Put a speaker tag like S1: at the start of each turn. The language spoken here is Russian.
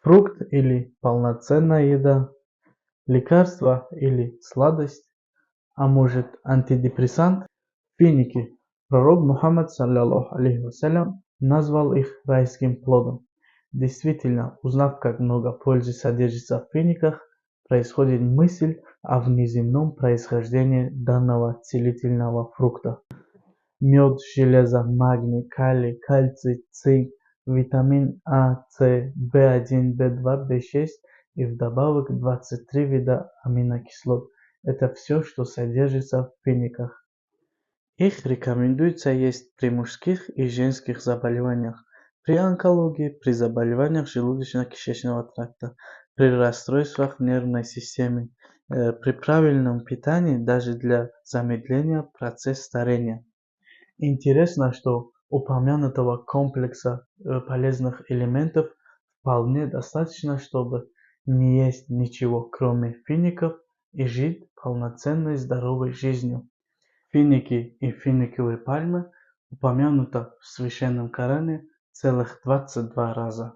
S1: фрукт или полноценная еда, лекарство или сладость, а может антидепрессант? Финики. Пророк Мухаммад, саллаллаху алейхи вассалям, назвал их райским плодом. Действительно, узнав, как много пользы содержится в финиках, происходит мысль о внеземном происхождении данного целительного фрукта. Мед, железо, магний, калий, кальций, цинк, витамин А, С, В1, В2, В6 и вдобавок 23 вида аминокислот. Это все, что содержится в финиках. Их рекомендуется есть при мужских и женских заболеваниях, при онкологии, при заболеваниях желудочно-кишечного тракта, при расстройствах нервной системы, при правильном питании даже для замедления процесса старения. Интересно, что упомянутого комплекса полезных элементов вполне достаточно, чтобы не есть ничего, кроме фиников, и жить полноценной здоровой жизнью. Финики и финиковые пальмы упомянуто в Священном Коране целых 22 раза.